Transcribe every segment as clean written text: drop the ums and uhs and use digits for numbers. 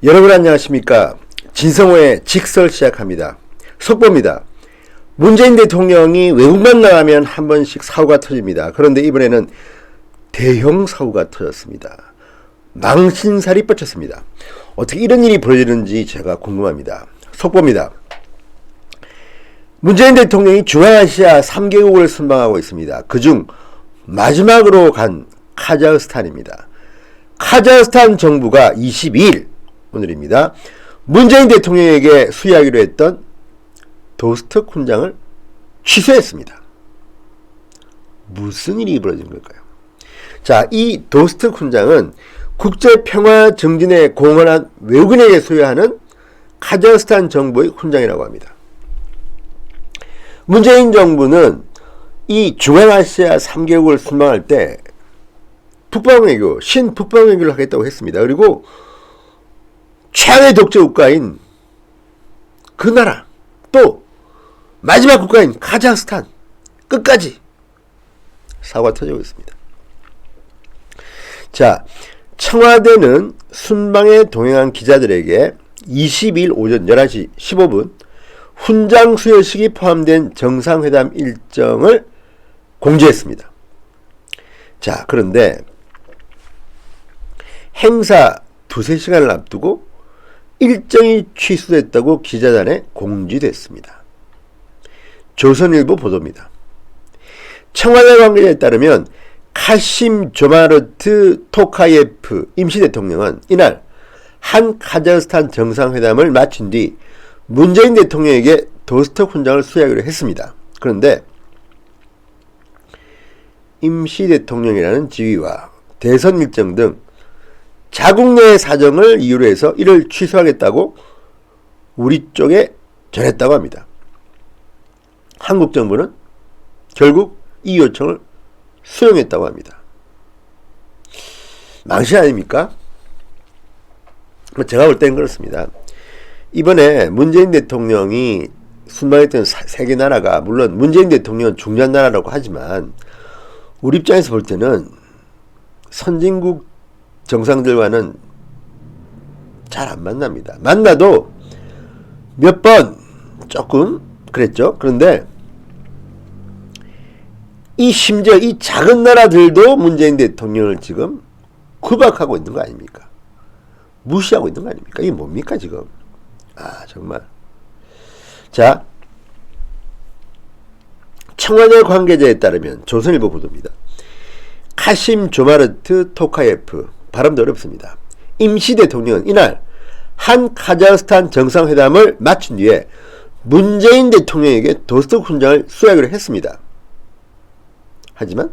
여러분 안녕하십니까. 진성호의 직설 시작합니다. 속보입니다. 문재인 대통령이 외국만 나가면 한 번씩 사고가 터집니다. 그런데 이번에는 대형 사고가 터졌습니다. 망신살이 뻗쳤습니다. 어떻게 이런 일이 벌어지는지 제가 궁금합니다. 속보입니다. 문재인 대통령이 중앙아시아 3개국을 순방하고 있습니다. 그중 마지막으로 간 카자흐스탄입니다. 카자흐스탄 정부가 22일 오늘입니다. 문재인 대통령에게 수여하기로 했던 도스트 훈장을 취소했습니다. 무슨 일이 벌어진 걸까요? 자, 이 도스트 훈장은 국제평화 정진에 공헌한 외국인에게 수여하는 카자흐스탄 정부의 훈장이라고 합니다. 문재인 정부는 이 중앙아시아 3개국을 순방할 때 북방외교, 신북방외교를 하겠다고 했습니다. 그리고 최악의 독재 국가인 그 나라, 또 마지막 국가인 카자흐스탄 끝까지 사고가 터지고 있습니다. 자, 청와대는 순방에 동행한 기자들에게 22일 오전 11시 15분 훈장 수여식이 포함된 정상회담 일정을 공지했습니다. 자, 그런데 행사 두세 시간을 앞두고 일정이 취소됐다고 기자단에 공지됐습니다. 조선일보 보도입니다. 청와대 관계자에 따르면 카심 조마르트 토카예프 임시대통령은 이날 한 카자흐스탄 정상회담을 마친 뒤 문재인 대통령에게 도스트 훈장을 수여하기로 했습니다. 그런데 임시대통령이라는 지위와 대선 일정 등 자국 내 사정을 이유로 해서 이를 취소하겠다고 우리 쪽에 전했다고 합니다. 한국 정부는 결국 이 요청을 수용했다고 합니다. 망신 아닙니까? 제가 볼 땐 그렇습니다. 이번에 문재인 대통령이 순방했던 세계 나라가 물론 문재인 대통령은 중요한 나라라고 하지만 우리 입장에서 볼 때는 선진국 정상들과는 잘 안 만납니다. 만나도 몇 번 조금 그랬죠. 그런데 심지어 이 작은 나라들도 문재인 대통령을 지금 구박하고 있는 거 아닙니까? 무시하고 있는 거 아닙니까? 이게 뭡니까 지금? 정말. 자, 청와대 관계자에 따르면 조선일보 보도입니다. 카심 조마르트 토카예프, 발음도 어렵습니다. 임시 대통령은 이날 한 카자흐스탄 정상회담을 마친 뒤에 문재인 대통령에게 도스트 훈장을 수여하기로 했습니다. 하지만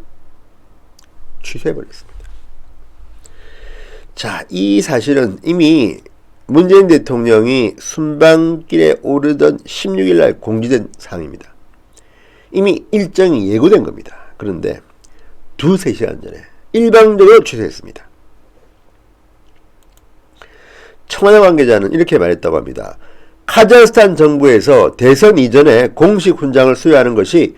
취소해버렸습니다. 자, 이 사실은 이미 문재인 대통령이 순방길에 오르던 16일 날 공지된 사항입니다. 이미 일정이 예고된 겁니다. 그런데 두세 시간 전에 일방적으로 취소했습니다. 청와대 관계자는 이렇게 말했다고 합니다. 카자흐스탄 정부에서 대선 이전에 공식 훈장을 수여하는 것이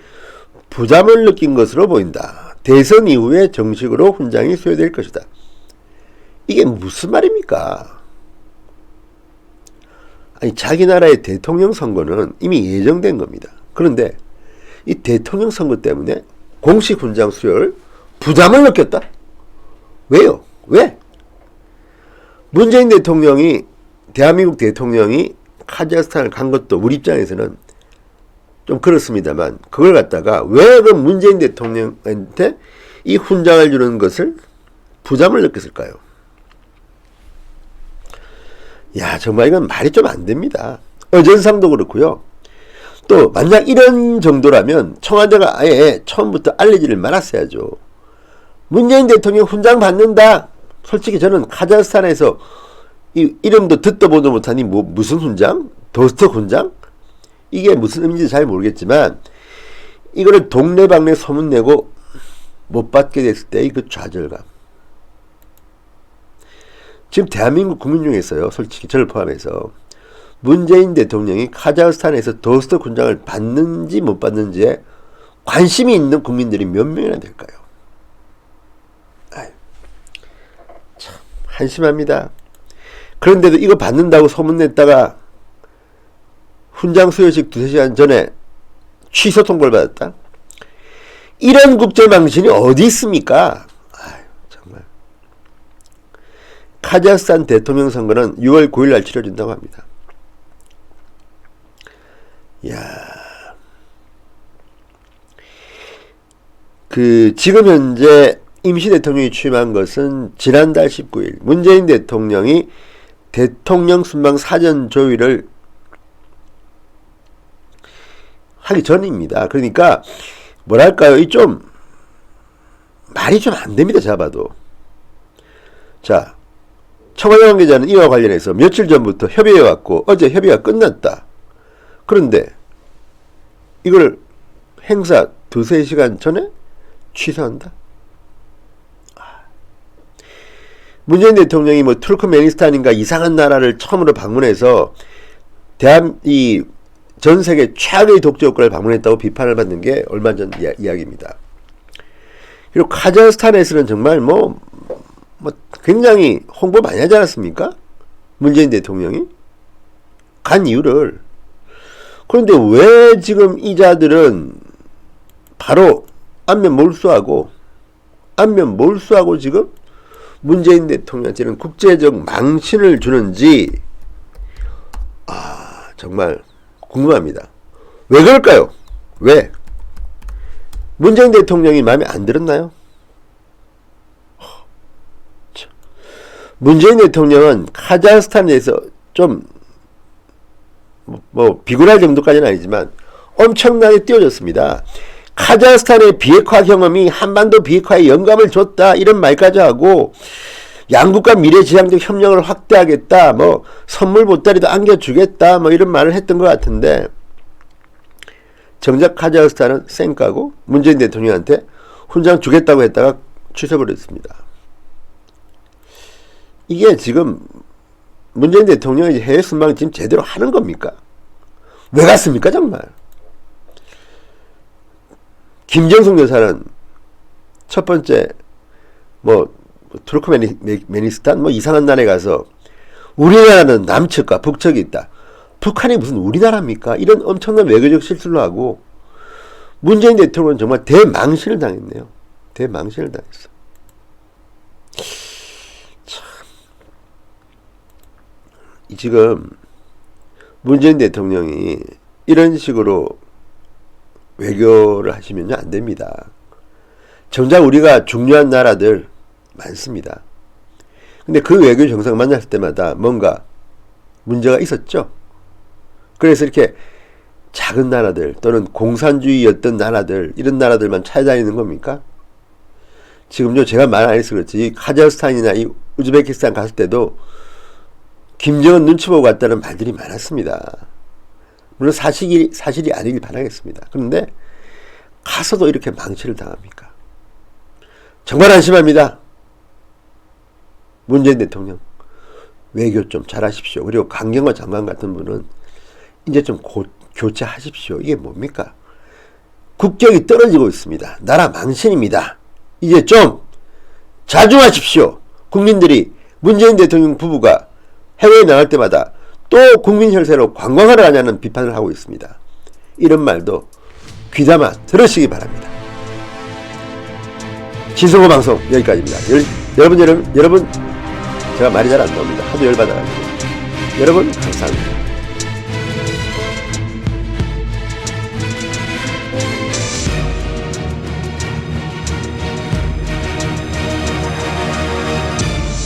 부담을 느낀 것으로 보인다. 대선 이후에 정식으로 훈장이 수여될 것이다. 이게 무슨 말입니까? 아니, 자기 나라의 대통령 선거는 이미 예정된 겁니다. 그런데 이 대통령 선거 때문에 공식 훈장 수여를 부담을 느꼈다? 왜요? 왜? 문재인 대통령이 대한민국 대통령이 카자흐스탄을 간 것도 우리 입장에서는 좀 그렇습니다만 그걸 갖다가 왜 그 문재인 대통령한테 이 훈장을 주는 것을 부담을 느꼈을까요? 야, 정말 이건 말이 좀 안 됩니다. 어전상도 그렇고요. 또 만약 이런 정도라면 청와대가 아예 처음부터 알리지를 말았어야죠. 문재인 대통령 훈장 받는다. 솔직히 저는 카자흐스탄에서 이 이름도 듣도 보도 못하니 무슨 훈장? 도스트 훈장? 이게 무슨 의미인지 잘 모르겠지만 이거를 동네방네 소문내고 못 받게 됐을 때의 그 좌절감. 지금 대한민국 국민 중에서요, 솔직히 저를 포함해서 문재인 대통령이 카자흐스탄에서 도스트 훈장을 받는지 못 받는지에 관심이 있는 국민들이 몇 명이나 될까요? 참 한심합니다. 그런데도 이거 받는다고 소문냈다가 훈장 수여식 2-3시간 전에 취소 통보를 받았다. 이런 국제망신이 어디 있습니까? 아유, 정말. 카자흐스탄 대통령 선거는 6월 9일 날 치러진다고 합니다. 이야. 지금 현재 임시 대통령이 취임한 것은 지난달 19일 문재인 대통령이 대통령 순방 사전 조율을 하기 전입니다. 그러니까 뭐랄까요, 이 좀 말이 좀 안 됩니다. 잡아도. 자, 청와대 관계자는 이와 관련해서 며칠 전부터 협의해 왔고 어제 협의가 끝났다. 그런데 이걸 행사 2-3시간 전에 취소한다. 문재인 대통령이 뭐 투르크메니스탄인가 이상한 나라를 처음으로 방문해서 전 세계 최악의 독재 국가를 방문했다고 비판을 받는 게 얼마 전 이야기입니다. 그리고 카자흐스탄에서는 정말 굉장히 홍보 많이 하지 않았습니까? 문재인 대통령이 간 이유를. 그런데 왜 지금 이자들은 바로 안면 몰수하고 지금 문재인 대통령한테는 국제적 망신을 주는지 정말 궁금합니다. 왜 그럴까요? 왜? 문재인 대통령이 마음에 안 들었나요? 문재인 대통령은 카자흐스탄에서 좀 비굴할 정도까지는 아니지만 엄청나게 띄워줬습니다. 카자흐스탄의 비핵화 경험이 한반도 비핵화에 영감을 줬다 이런 말까지 하고 양국과 미래지향적 협력을 확대하겠다, 선물 보따리도 안겨주겠다, 이런 말을 했던 것 같은데, 정작 카자흐스탄은 쌩까고 문재인 대통령한테 훈장 주겠다고 했다가 취소해버렸습니다. 이게 지금 문재인 대통령이 해외 순방을 지금 제대로 하는 겁니까? 왜 갔습니까, 정말? 김정숙 여사는 첫 번째, 투르크메니스탄 이상한 나라에 가서 우리나라는 남측과 북측이 있다. 북한이 무슨 우리나라입니까? 이런 엄청난 외교적 실수를 하고 문재인 대통령은 정말 대망신을 당했네요. 대망신을 당했어. 참. 지금 문재인 대통령이 이런 식으로 외교를 하시면 안 됩니다. 정작 우리가 중요한 나라들 많습니다. 근데 그 외교 정상 만났을 때마다 뭔가 문제가 있었죠. 그래서 이렇게 작은 나라들 또는 공산주의였던 나라들 이런 나라들만 찾아다니는 겁니까? 지금요 제가 말 안 해서 그렇지 이 카자흐스탄이나 이 우즈베키스탄 갔을 때도 김정은 눈치 보고 갔다는 말들이 많았습니다. 물론 사실이 아니길 바라겠습니다. 그런데 가서도 이렇게 망치를 당합니까? 정말 안심합니다. 문재인 대통령 외교 좀 잘하십시오. 그리고 강경화 장관 같은 분은 이제 좀 교체하십시오. 이게 뭡니까? 국격이 떨어지고 있습니다. 나라 망신입니다. 이제 좀 자중하십시오. 국민들이 문재인 대통령 부부가 해외에 나갈 때마다 또 국민 혈세로 관광하러 가냐는 비판을 하고 있습니다. 이런 말도 귀담아 들으시기 바랍니다. 진성호 방송 여기까지입니다. 여러분 제가 말이 잘 안 나옵니다. 하도 열받아가지고. 여러분 감사합니다.